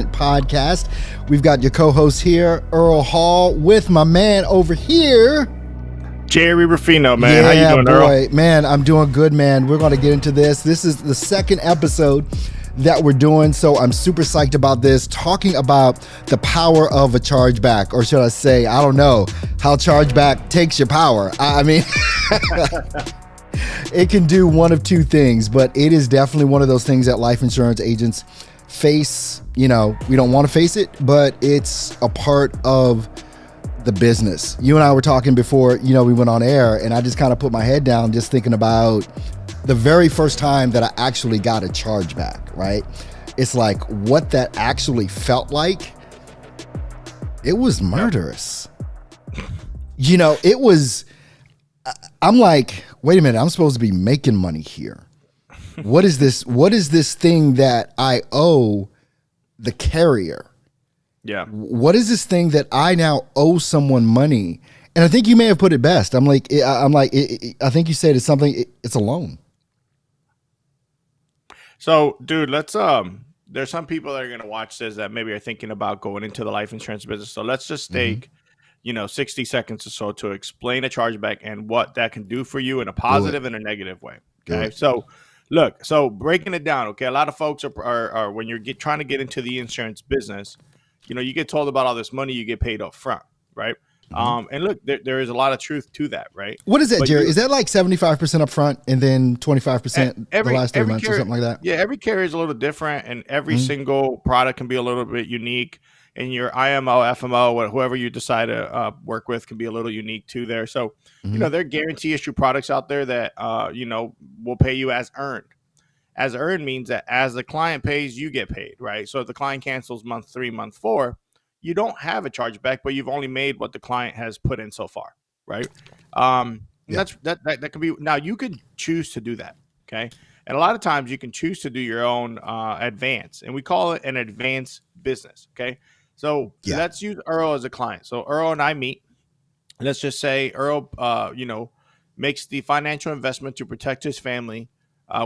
podcast. We've got your co-host here, Earl Hall, with my man over here, Gerry Ruffino, man. How you doing, Earl? Man, I'm doing good, man. We're going to get into this. This is the second episode that we're doing, so I'm super psyched about this, talking about the power of a chargeback, or should I say, I don't know, how chargeback takes your power. I mean, it can do one of two things, but it is definitely one of those things that life insurance agents face. You know, we don't want to face it, but it's a part of the business. You and I were talking before, we went on air, and I just kind of put my head down just thinking about the very first time that I actually got a chargeback, right? It's like what that actually felt like. It was murderous. It was, I'm like, wait a minute, I'm supposed to be making money here. What is this? What is this thing that I owe the carrier? Yeah. What is this thing that I now owe someone money? And I think you may have put it best. I think you said it's something. It's a loan. So, dude, let's there's some people that are gonna watch this that maybe are thinking about going into the life insurance business. So let's just take 60 seconds or so to explain a chargeback and what that can do for you in a positive and a negative way. Okay. So look, breaking it down. Okay. A lot of folks are when you're trying to get into the insurance business, you get told about all this money you get paid up front. Right. And look, there is a lot of truth to that. Right. What is that, Gerry? Is that like 75% up front and then 25% the last 3 months or something like that? Yeah. Every carrier is a little different, and every single product can be a little bit unique. And your IMO, FMO, whoever you decide to work with can be a little unique too there. So, there are guarantee issue products out there that, will pay you as earned. As earned means that as the client pays, you get paid, right? So if the client cancels month 3, month 4, you don't have a chargeback, but you've only made what the client has put in so far, right? That can be, now you could choose to do that, okay? And a lot of times you can choose to do your own advance, and we call it an advance business, okay? So let's use Earl as a client. So Earl and I meet. Let's just say Earl, makes the financial investment to protect his family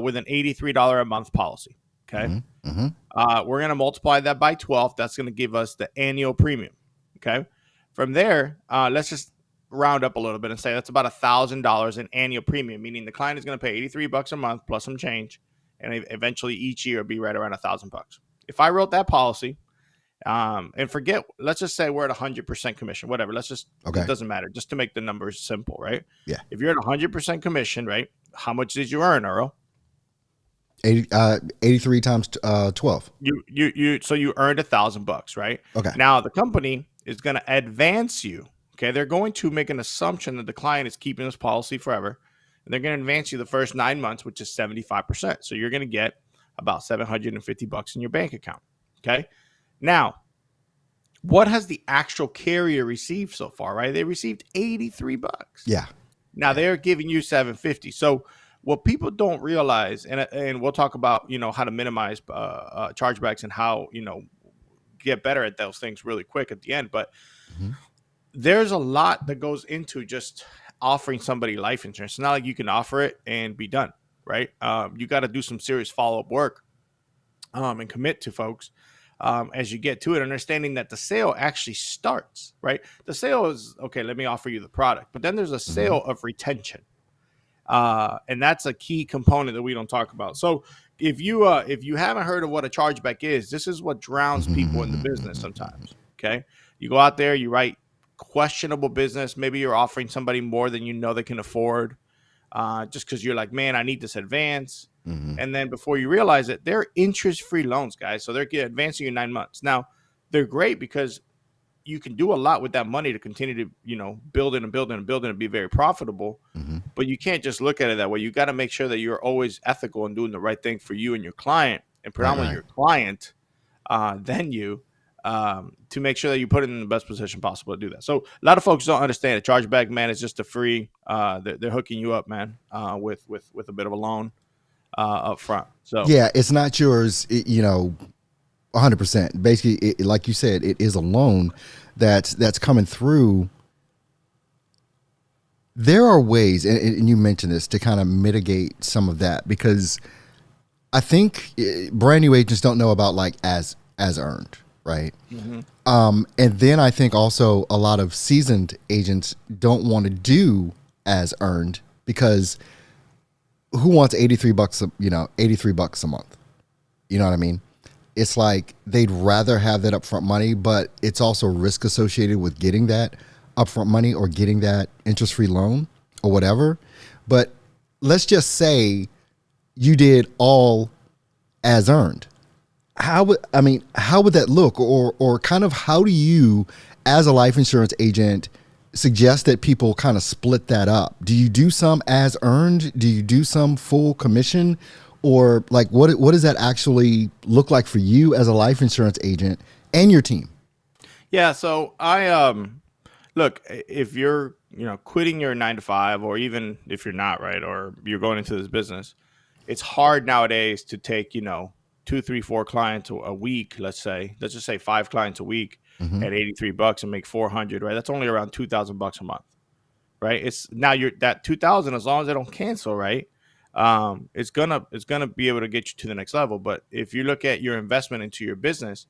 with an $83 a month policy. Okay. We're going to multiply that by 12. That's going to give us the annual premium. Okay. From there, let's just round up a little bit and say that's about $1,000 in annual premium, meaning the client is going to pay $83 a month plus some change, and eventually each year will be right around $1,000. If I wrote that policy, and forget, let's just say we're at 100% commission, whatever. It doesn't matter, just to make the numbers simple, right? Yeah. If you're at 100% commission, right? How much did you earn, Earl? 83 times 12. So you earned $1,000, right? Okay. Now the company is going to advance you. Okay. They're going to make an assumption that the client is keeping this policy forever, and they're going to advance you the first 9 months, which is 75%. So you're going to get about $750 in your bank account. Okay. Now, what has the actual carrier received so far, right? They received $83. Yeah. Now they're giving you $750. So what people don't realize, and we'll talk about, how to minimize chargebacks and how, get better at those things really quick at the end. But there's a lot that goes into just offering somebody life insurance. It's not like you can offer it and be done, right? You got to do some serious follow-up work and commit to folks. As you get to it, understanding that the sale actually starts, right? The sale is, okay, let me offer you the product. But then there's a sale of retention. And that's a key component that we don't talk about. So if you haven't heard of what a chargeback is, this is what drowns people in the business sometimes, okay? You go out there, you write questionable business. Maybe you're offering somebody more than they can afford just because you're like, man, I need this advance. And then before you realize it, they're interest-free loans, guys. So they're advancing you 9 months. Now, they're great because you can do a lot with that money to continue to, build it and build it and build it and be very profitable. But you can't just look at it that way. You got to make sure that you're always ethical and doing the right thing for you and your client, and predominantly your client, than you, to make sure that you put it in the best position possible to do that. So a lot of folks don't understand it. Chargeback, man, is just a free. They're hooking you up, man, with a bit of a loan up front. So yeah, it's not yours, 100%. Basically, like you said, it is a loan that's coming through. There are ways, and you mentioned this, to kind of mitigate some of that, because I think brand new agents don't know about like as as earned, right? Mm-hmm. And then I think also a lot of seasoned agents don't want to do as earned because who wants $83 $83 a month? You know what I mean? It's like they'd rather have that upfront money, but it's also risk associated with getting that upfront money or getting that interest-free loan or whatever. But let's just say you did all as earned. How would that look, or kind of how do you, as a life insurance agent, suggest that people kind of split that up? Do you do some as earned? Do you do some full commission? Or like what does that actually look like for you as a life insurance agent and your team? Yeah, so I look, if you're, quitting your 9 to 5, or even if you're not, right, or you're going into this business, it's hard nowadays to take, 2, 3, 4 clients a week, let's just say 5 clients a week Mm-hmm. at $83 and make 400, right? That's only around $2,000 a month, right? It's now you're that 2,000, as long as they don't cancel, right? It's gonna be able to get you to the next level. But if you look at your investment into your business,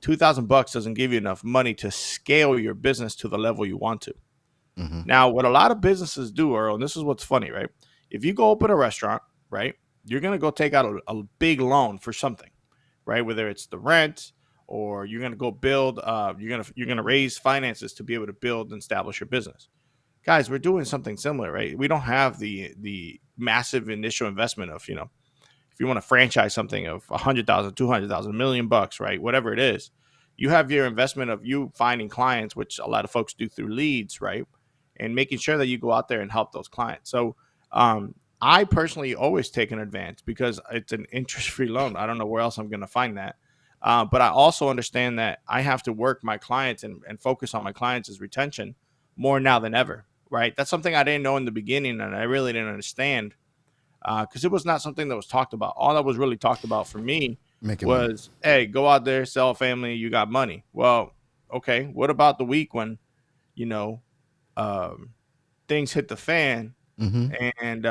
$2,000 doesn't give you enough money to scale your business to the level you want to. Mm-hmm. Now, what a lot of businesses do, Earl, and this is what's funny, right? If you go open a restaurant, right, you're gonna go take out a big loan for something, right? Whether it's the rent, or you're gonna go build, you're gonna raise finances to be able to build and establish your business. Guys, we're doing something similar, right? We don't have the massive initial investment of, if you want to franchise something of 100,000, 200,000, $1 million, right? Whatever it is, you have your investment of you finding clients, which a lot of folks do through leads, right? And making sure that you go out there and help those clients. So, I personally always take an advance because it's an interest-free loan. I don't know where else I'm going to find that. But I also understand that I have to work my clients and focus on my clients' retention more now than ever, right? That's something I didn't know in the beginning, and I really didn't understand because it was not something that was talked about. All that was really talked about for me Making money. was, hey, go out there, sell a family, you got money. Well, okay, what about the week when, you know, um, things hit the fan, Mm-hmm. and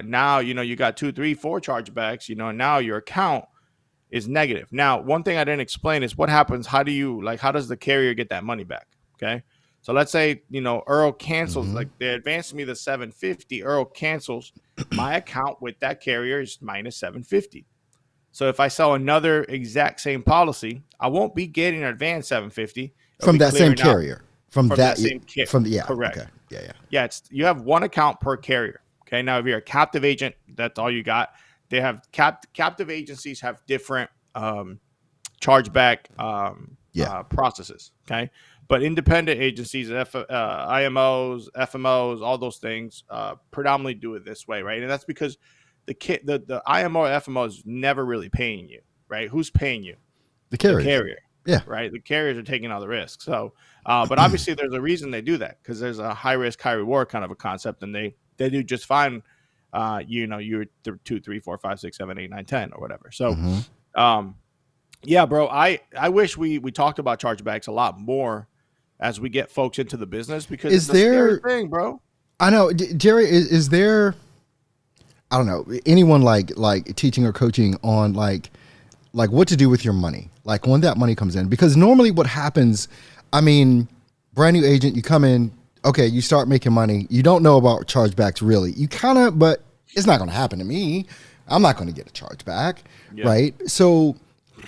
now, you got 2, 3, 4 chargebacks, and now your account is negative. Now, one thing I didn't explain is what happens. How does the carrier get that money back? Okay. So let's say, Earl cancels, Mm-hmm. like they advanced me the 750. Earl cancels, my account with that carrier is minus 750. So if I sell another exact same policy, I won't be getting an advanced 750. It'll From be that same clearing out carrier. From from that that same kit. from yeah. Correct. Okay. Yeah, yeah. Yeah, you have one account per carrier. Okay, now if you're a captive agent, that's all you got. They have captive agencies have different chargeback Yeah. processes. Okay, but independent agencies, IMOs, FMOs, all those things predominantly do it this way, right? And that's because the IMO or FMO is never really paying you, right? Who's paying you? The The carriers. carrier, Yeah. right? The carriers are taking all the risk. So, but obviously there's a reason they do that, because there's a high risk, high reward kind of a concept, and they do just fine. You're 2, 3, 4, 5, 6, 7, 8, 9, 10 or whatever. So, Mm-hmm. um, yeah, bro, I wish we talked about chargebacks a lot more as we get folks into the business, because Is it's a scary there thing, bro. I know, Gerry, is there I don't know, anyone like teaching or coaching on like what to do with your money, like when that money comes in? Because normally what happens, I mean, brand new agent, you come in, okay, you start making money, you don't know about chargebacks really, you kind of, but it's not going to happen to me, I'm not going to get a chargeback. Yeah. Right? So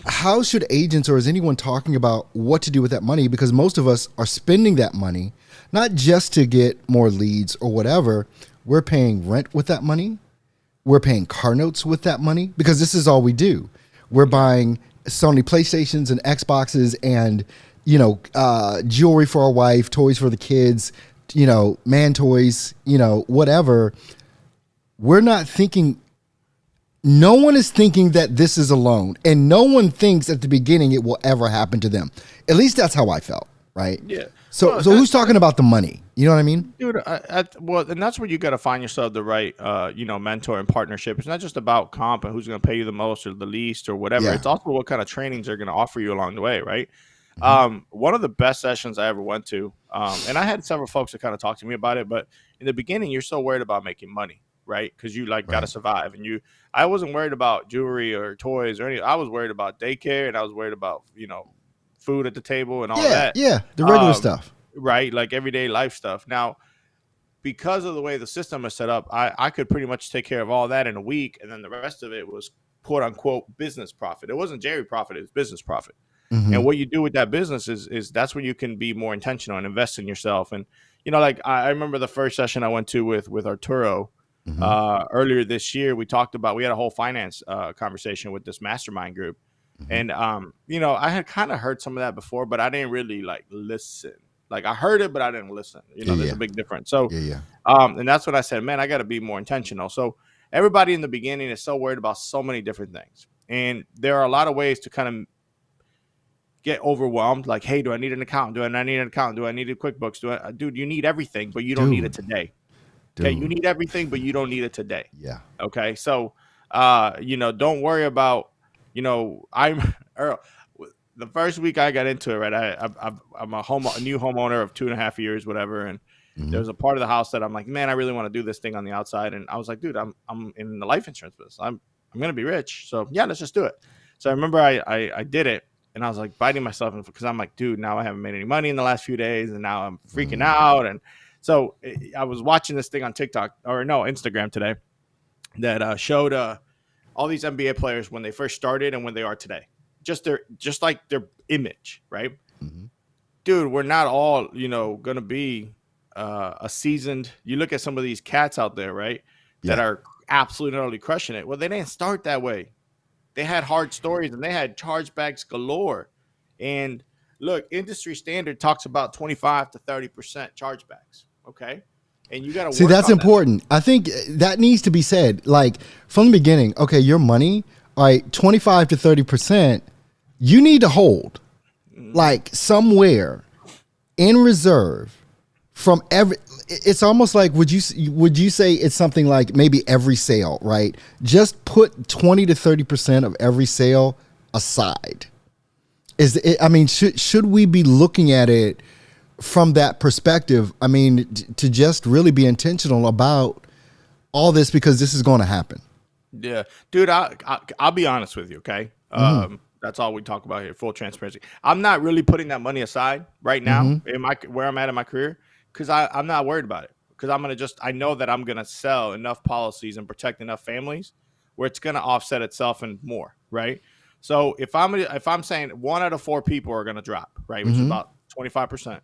how should agents, or is anyone talking about what to do with that money? Because most of us are spending that money not just to get more leads or whatever, we're paying rent with that money, we're paying car notes with that money, because this is all we do. We're buying Sony PlayStations and Xboxes and, jewelry for our wife, toys for the kids, man toys, whatever. We're not thinking, no one is thinking that this is a loan, and no one thinks at the beginning it will ever happen to them. At least that's how I felt, right? Yeah. So, Well, so who's talking about the money? You know what I mean? dude, well, and that's where you got to find yourself the right, mentor and partnership. It's not just about comp and who's going to pay you the most or the least or whatever. Yeah. It's also what kind of trainings they're going to offer you along the way, right? Mhm. One of the best sessions I ever went to, and I had several folks that kind of talked to me about it, but in the beginning, you're so worried about making money, right? Because you like got to Right. survive. And I wasn't worried about jewelry or toys or anything. I was worried about daycare, and I was worried about food at the table and all Yeah. that. Yeah. The regular Um, stuff. right, like everyday life stuff. Now, because of the way the system is set up, I could pretty much take care of all that in a week, and then the rest of it was quote unquote business profit. It wasn't Gerry profit; it was business profit. Hmm. And what you do with that business is that's when you can be more intentional and invest in yourself. And like I remember the first session I went to with Arturo Hmm. earlier this year. We had a whole finance conversation with this mastermind group, Hmm. and I had kind of heard some of that before, but I didn't really like listen. Like I heard it, but I didn't listen. Yeah. There's a Yeah. big difference. So, Yeah. Yeah. and that's what I said, man. I got to be more intentional. So everybody in the beginning is so worried about so many different things, and there are a lot of ways to kind of get overwhelmed. Like, hey, do I need an account? Do I not need an account? Do I need a QuickBooks? Dude, you need everything, but you don't need it Dude. today. Okay, you Dude. need everything, but you don't need it today. Yeah. Okay, so don't worry about I'm Earl. The first week I got into it, right? I'm a new homeowner of 2.5 years, whatever, and Hmm. there's a part of the house that I'm like, man, I really want to do this thing on the outside, and I was like, dude, I'm in the life insurance business. I'm gonna be rich, so yeah, let's just do it. So I remember I did it, and I was like biting myself because I'm like, dude, now I haven't made any money in the last few days, and now I'm freaking Hmm. out. And so I was watching this thing on TikTok or no Instagram today that showed all these NBA players when they first started and when they are today, just like their image, right? Hmm. Dude, we're not all gonna be a seasoned. You look at some of these cats out there, right, that Yeah. are absolutely crushing it. Well, they didn't start that way. They had hard stories and they had chargebacks galore. And look, industry standard talks about 25 to 30% chargebacks. Okay. And you got to See, work that's on that. important. I think that needs to be said. Like from the beginning, okay, your money, all right, 25 to 30%, you need to hold like somewhere in reserve from every. It's almost like would you say it's something like maybe every sale, right? Just put 20 to 30% of every sale aside. I mean, should we be looking at it from that perspective? I mean, to just really be intentional about all this because this is going to happen. Yeah. Dude, I'll be honest with you. Okay. Hmm. That's all we talk about here. Full transparency. I'm not really putting that money aside right now Hmm. in where I'm at in my career because I'm not worried about it because I know that I'm going to sell enough policies and protect enough families where it's going to offset itself and more. Right. So if I'm saying 1 out of 4 people are going to drop, right, which is Hmm. about 25%,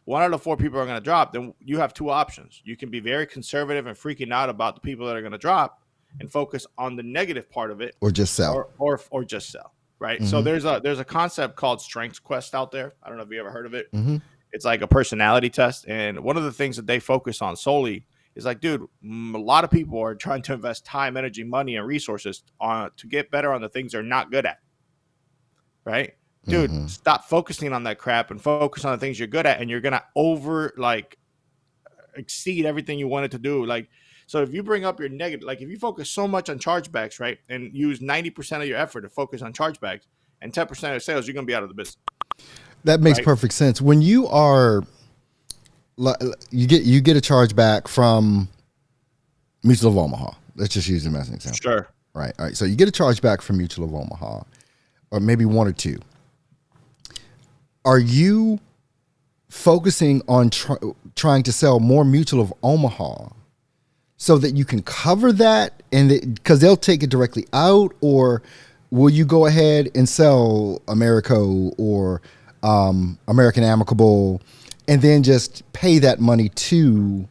1 out of 4 people are going to drop, then you have two options. You can be very conservative and freaking out about the people that are going to drop and focus on the negative part of it Or just sell. or just sell, right? So Hmm. there's a concept called Strengths Quest out there. I don't know if you ever heard of it. Hmm. It's like a personality test, and one of the things that they focus on solely is like, dude, a lot of people are trying to invest time, energy, money, and resources on to get better on the things they're not good at, right? Dude, Hmm. stop focusing on that crap and focus on the things you're good at, and you're gonna exceed everything you wanted to do. Like, so if you bring up your negative, like if you focus so much on chargebacks, right, and use 90% of your effort to focus on chargebacks and 10% of sales, you're gonna be out of the business, That makes right? perfect sense. When you get a charge back from Mutual of Omaha. Let's just use them as an example. Sure. Right. All right. So you get a charge back from Mutual of Omaha, or maybe one or two. Are you focusing on trying to sell more Mutual of Omaha so that you can cover that, and because they'll take it directly out, or will you go ahead and sell Americo or American Amicable, and then just pay that money to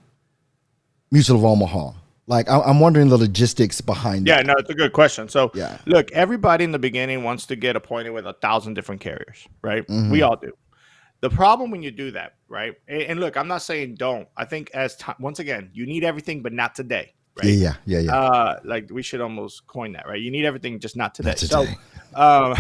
Mutual of Omaha? Like, I'm wondering the logistics behind Yeah, that. no, it's a good question. So, Yeah. look, everybody in the beginning wants to get appointed with 1,000 different carriers, right? We Hmm. all do. The problem when you do that, right? And look, I'm not saying don't. I think as time, once again, you need everything, but not today, Yeah. right? Yeah. Yeah. Yeah. Like we should almost coin that, right? You need everything, just not Not today. So, today. um,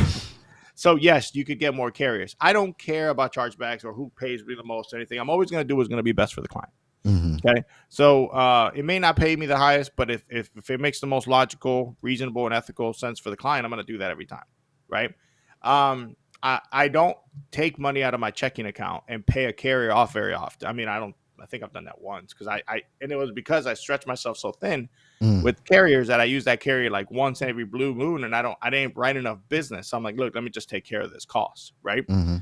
so yes, you could get more carriers. I don't care about chargebacks or who pays me the most or anything. I'm always going to do what's going to be best for the client. Hmm. Okay. So it may not pay me the highest, but if it makes the most logical, reasonable, and ethical sense for the client, I'm going to do that every time. Right. I don't take money out of my checking account and pay a carrier off very often. I mean, I think I've done that once because and it was because I stretched myself so thin Mm, with carriers that I use that carrier like once every blue moon, and I didn't write enough business. So I'm like, look, let me just take care of this cost, right? mm-hmm.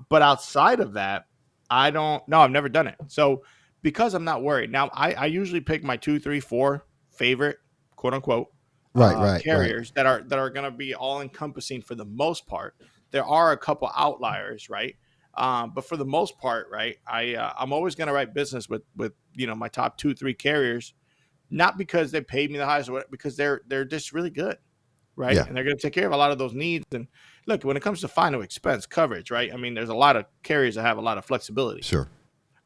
But outside of that, I don't. No, I've never done it. So because I'm not worried now, I usually pick my 2, 3, 4 favorite quote unquote Right, right, right. carriers that are going to be all encompassing for the most part. There are a couple outliers, right? But for the most part, right, I'm always going to write business with my top 2, 3 carriers, not because they paid me the highest, because they're just really good, right? Yeah, And they're going to take care of a lot of those needs. And look, when it comes to final expense coverage, right? I mean, there's a lot of carriers that have a lot of flexibility. sure.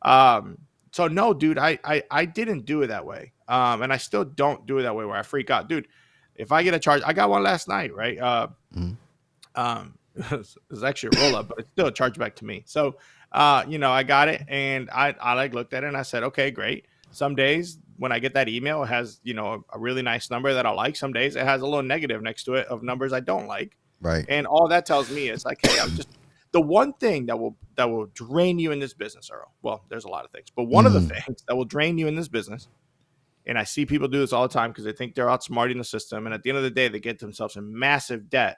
Um, so no, dude, I didn't do it that way. And I still don't do it that way where I freak out, dude. If I get a charge, I got one last night, right? Mm, It's actually a roll up, but it's still a chargeback to me. So, I got it and I like looked at it and I said, okay, great. Some days when I get that email, it has, a really nice number that I like. Some days it has a little negative next to it of numbers I don't like. right. And all that tells me is like, hey, I'm just the one thing that will drain you in this business, Earl. Well, there's a lot of things, but one of the Mm, things that will drain you in this business, and I see people do this all the time because they think they're outsmarting the system, and at the end of the day, they get themselves in massive debt.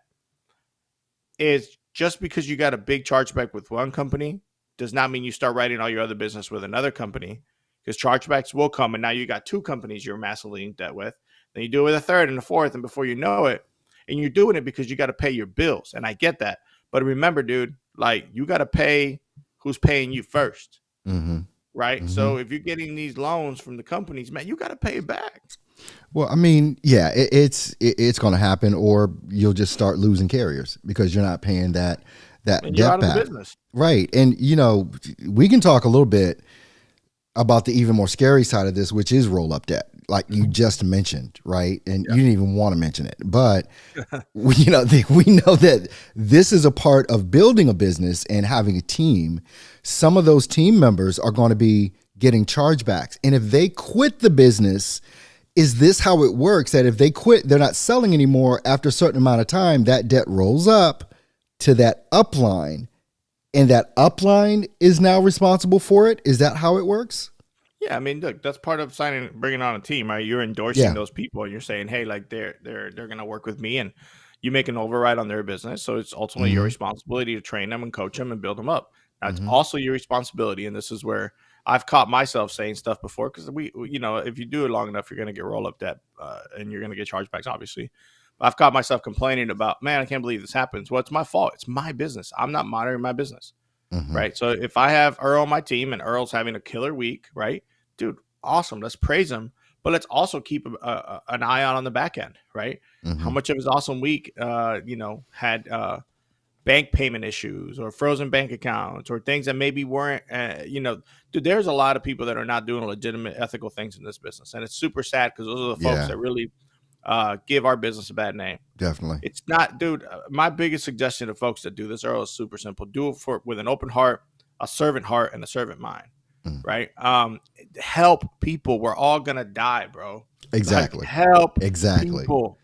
Is just because you got a big chargeback with one company does not mean you start writing all your other business with another company, because chargebacks will come and now you got two companies you're massively in debt with. Then you do it with a third and a fourth, and before you know it, and you're doing it because you got to pay your bills. And I get that. But remember, dude, like you got to pay who's paying you first, mm-hmm, right? mm-hmm. So if you're getting these loans from the companies, man, you got to pay it back. Well, I mean, yeah, it's going to happen, or you'll just start losing carriers because you're not paying that And you're debt out of the back, business. right? And we can talk a little bit about the even more scary side of this, which is roll up debt, like you just mentioned, right? And Yeah. you didn't even want to mention it, but we know that this is a part of building a business and having a team. Some of those team members are going to be getting chargebacks, and if they quit the business, is this how it works? That if they quit, they're not selling anymore after a certain amount of time, that debt rolls up to that upline, and that upline is now responsible for it. Is that how it works? Yeah, I mean, look, that's part of bringing on a team, right? You're endorsing Yeah. those people, and you're saying, hey, like they're gonna work with me, and you make an override on their business. So it's ultimately your Mm-hmm. responsibility to train them and coach them and build them up. Now it's Mm-hmm. also your responsibility, and this is where I've caught myself saying stuff before because if you do it long enough, you're gonna get roll up debt, and you're gonna get chargebacks, obviously. But I've caught myself complaining about, man, I can't believe this happens. Well, it's my fault. It's my business. I'm not monitoring my business, Mm-hmm. right? So if I have Earl on my team and Earl's having a killer week, right, dude, awesome. Let's praise him, but let's also keep an eye on the back end, right? How Mm-hmm. much of his awesome week, had bank payment issues or frozen bank accounts or things that maybe weren't, dude, there's a lot of people that are not doing legitimate ethical things in this business. And it's super sad because those are the folks Yeah, that really give our business a bad name. definitely. It's not, dude. My biggest suggestion to folks that do this, Earl, is super simple. Do it with an open heart, a servant heart, and a servant mind. Mm. Right? Help people. We're all gonna die, bro. Like Exactly. help Exactly. people.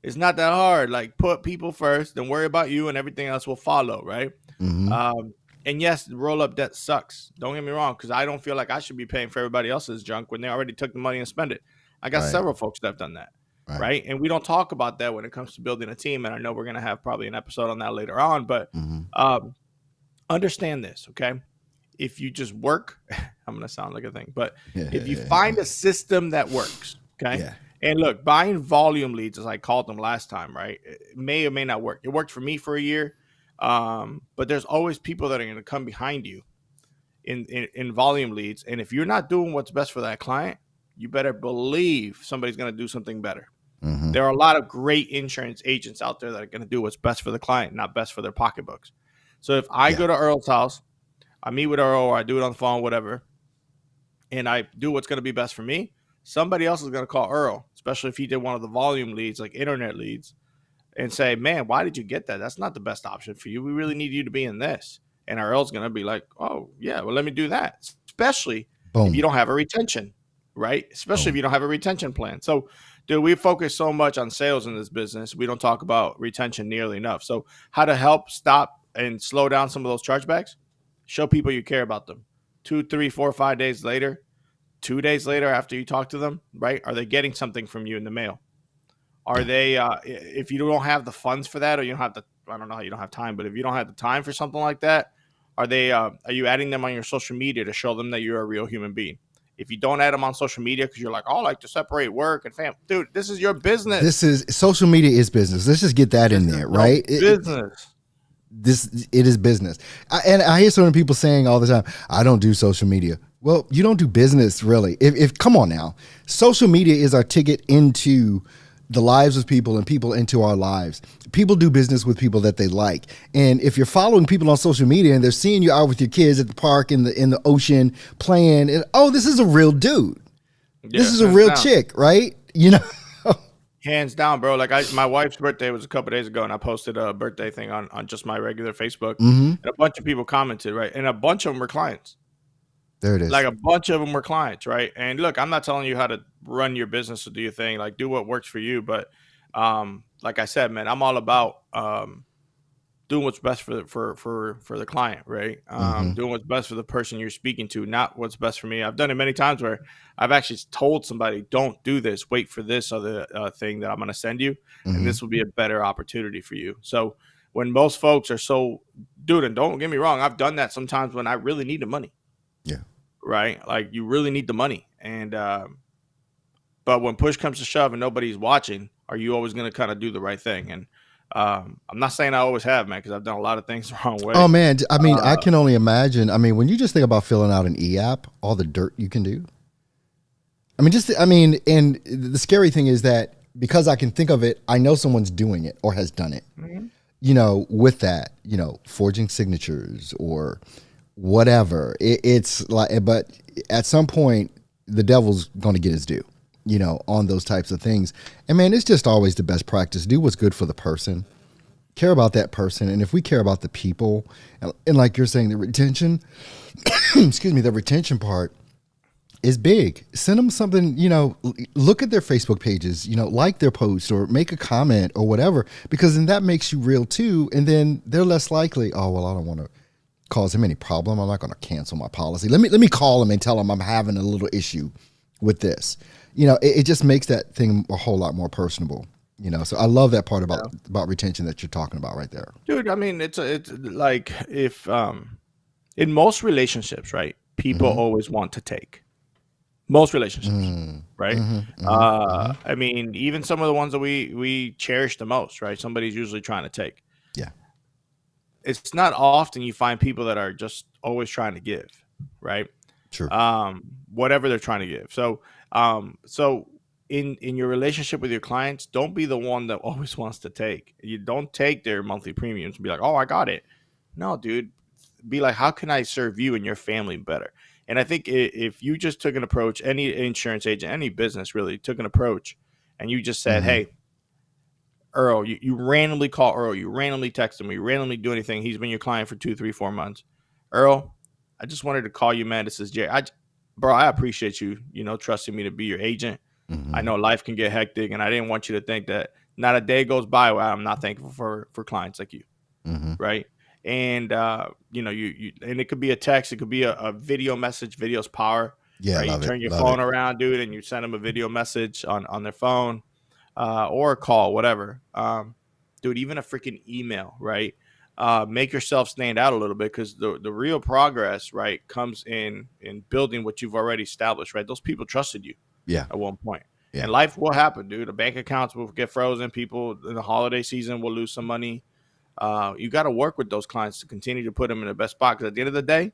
It's not that hard. Like put people first, then worry about you, and everything else will follow. Right? Mm-hmm. Um, and yes, roll up debt sucks. Don't get me wrong, because I don't feel like I should be paying for everybody else's junk when they already took the money and spent it. I got Right. several folks that have done that. Right. Right. And we don't talk about that when it comes to building a team. And I know we're going to have probably an episode on that later on. But Mm-hmm. understand this, okay? If you just work, I'm going to sound like a thing, but if you Yeah. find a system that works, okay? Yeah. And look, buying volume leads, as I called them last time, right? It may or may not work. It worked for me for a year. But there's always people that are going to come behind you in volume leads. And if you're not doing what's best for that client, you better believe somebody's going to do something better. Mm-hmm. There are a lot of great insurance agents out there that are going to do what's best for the client, not best for their pocketbooks. So if I Yeah. go to Earl's house, I meet with Earl, or I do it on the phone, whatever, and I do what's going to be best for me, somebody else is going to call Earl, especially if he did one of the volume leads, like internet leads, and say, man, why did you get that? That's not the best option for you. We really need you to be in this. And Earl's going to be like, oh, yeah, well, let me do that, especially if you Boom. don't have a retention, right? Especially if Boom. you don't have a retention plan. So, dude, we focus so much on sales in this business. We don't talk about retention nearly enough. So, how to help stop and slow down some of those chargebacks? Show people you care about them. 2, 3, 4, 5 days later, 2 days later after you talk to them, right? Are they getting something from you in the mail? Are they, if you don't have the funds for that, or you don't have the, I don't know how you don't have time, but if you don't have the time for something like that, are you adding them on your social media to show them that you're a real human being? If you don't add them on social media because you're like, oh, I like to separate work and family, dude, this is your business. This is social media is business. Let's just get that in there, right? Business. It is business. And I hear so many people saying all the time, I don't do social media. Well, you don't do business, really. If come on now, social media is our ticket into the lives of people and people into our lives. People do business with people that they like. And if you're following people on social media and they're seeing you out with your kids at the park in the ocean playing, and, oh, this is a real dude. Yeah, this is a real chick, right? You know, hands down, bro. Like my wife's birthday was a couple days ago, and I posted a birthday thing on just my regular Facebook, and a bunch of people commented, right? And a bunch of them were clients. There it is. Like a bunch of them were clients, right? And look, I'm not telling you how to run your business or do your thing. Like, do what works for you. But like I said, man, I'm all about doing what's best for the client, right? Doing what's best for the person you're speaking to, not what's best for me. I've done it many times where I've actually told somebody, don't do this. Wait for this other thing that I'm going to send you, and this will be a better opportunity for you. So when most folks are so, dude, and don't get me wrong, I've done that sometimes when I really need the money. Yeah. Right. Like you really need the money. And, but when push comes to shove and nobody's watching, are you always going to kind of do the right thing? And, I'm not saying I always have, man, because I've done a lot of things the wrong way. Oh man. I mean, I can only imagine. I mean, when you just think about filling out an e-app, all the dirt you can do. And the scary thing is that because I can think of it, I know someone's doing it or has done it, you know, with that, you know, forging signatures or whatever. It's like, but at some point the devil's going to get his due, you know, on those types of things. And man, it's just always the best practice. Do what's good for the person, care about that person. And if we care about the people and like you're saying, the retention, excuse me, the retention part is big. Send them something, you know, look at their Facebook pages, you know, like their post or make a comment or whatever, because then that makes you real too. And then they're less likely, oh, well, I don't want to cause him any problem. I'm not going to cancel my policy. Let me call him and tell him I'm having a little issue with this. You know, it just makes that thing a whole lot more personable. You know, so I love that part about retention that you're talking about right there, dude. I mean, it's like if in most relationships, right? People always want to take. Most relationships, right? I mean, even some of the ones that we cherish the most, right? Somebody's usually trying to take. Yeah. It's not often you find people that are just always trying to give, right? Sure. Whatever they're trying to give. So, so in your relationship with your clients, don't be the one that always wants to take. You don't take their monthly premiums and be like, oh, I got it. No, dude. Be like, how can I serve you and your family better? And I think if you just took an approach, any insurance agent, any business really took an approach, and you just said, hey, Earl, you randomly call Earl, you randomly text him, you randomly do anything. He's been your client for 2, 3, 4 months. Earl, I just wanted to call you, man. This is Gerry. Bro, I appreciate you, you know, trusting me to be your agent. I know life can get hectic, and I didn't want you to think that not a day goes by where I'm not thankful for clients like you, right? And you know, you and it could be a text, it could be a video message. Video's power. Yeah, right? You turn your phone around, dude, and you send them a video message on their phone, or a call, whatever. Dude, even a freaking email, right? Make yourself stand out a little bit, because the real progress, right, comes in building what you've already established, right? Those people trusted you, at one point. And life will happen, dude. The bank accounts will get frozen. People in the holiday season will lose some money. You got to work with those clients to continue to put them in the best spot, because at the end of the day,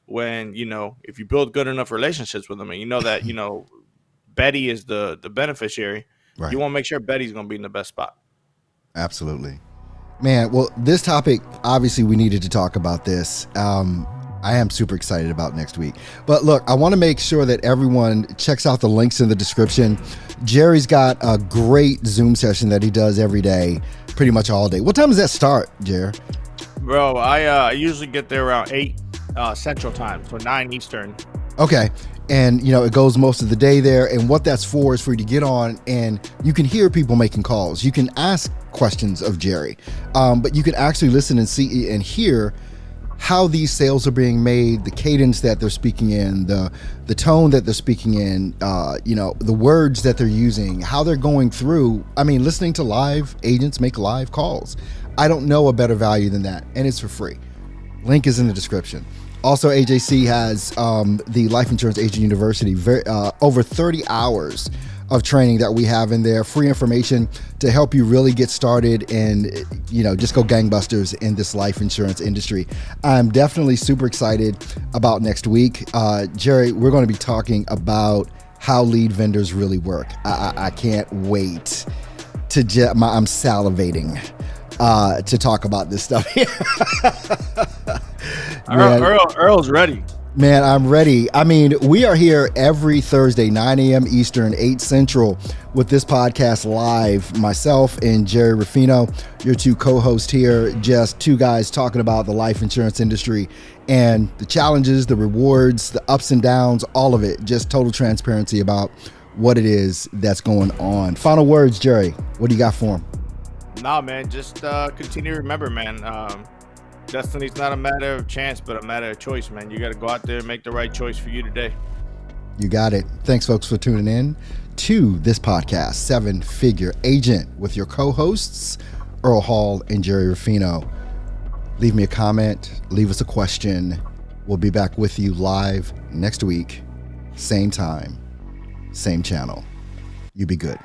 when, you know, if you build good enough relationships with them, and you know that, you know, Betty is the beneficiary, right, you want to make sure Betty's going to be in the best spot. Absolutely. Man, well, this topic, obviously we needed to talk about this. I am super excited about next week. But look, I want to make sure that everyone checks out the links in the description. Gerry's got a great Zoom session that he does every day, pretty much all day. What time does that start, Gerry? Bro, I usually get there around 8 Central Time, so 9 Eastern. Okay. And, you know, it goes most of the day there. And what that's for is for you to get on and you can hear people making calls. You can ask questions of Gerry, but you can actually listen and see and hear how these sales are being made, the cadence that they're speaking in, the tone that they're speaking in, the words that they're using, how they're going through. I mean, listening to live agents make live calls. I don't know a better value than that, and it's for free. Link is in the description. Also, AJC has the Life Insurance Agent University, over 30 hours of training that we have in there, free information to help you really get started and, just go gangbusters in this life insurance industry. I'm definitely super excited about next week. Gerry, we're going to be talking about how lead vendors really work. I can't wait to I'm salivating to talk about this stuff here. Earl's ready. Man, I'm ready. I mean, we are here every Thursday, 9 a.m. Eastern, 8 Central, with this podcast live. Myself and Gerry Ruffino, your two co-hosts here, just two guys talking about the life insurance industry and the challenges, the rewards, the ups and downs, all of it. Just total transparency about what it is that's going on. Final words, Gerry. What do you got for him? Nah, man, just continue to remember, man. Destiny's not a matter of chance, but a matter of choice, man. You got to go out there and make the right choice for you today. You got it. Thanks, folks, for tuning in to this podcast, 7-Figure Agent, with your co-hosts, Earl Hall and Gerry Ruffino. Leave me a comment. Leave us a question. We'll be back with you live next week. Same time, same channel. You be good.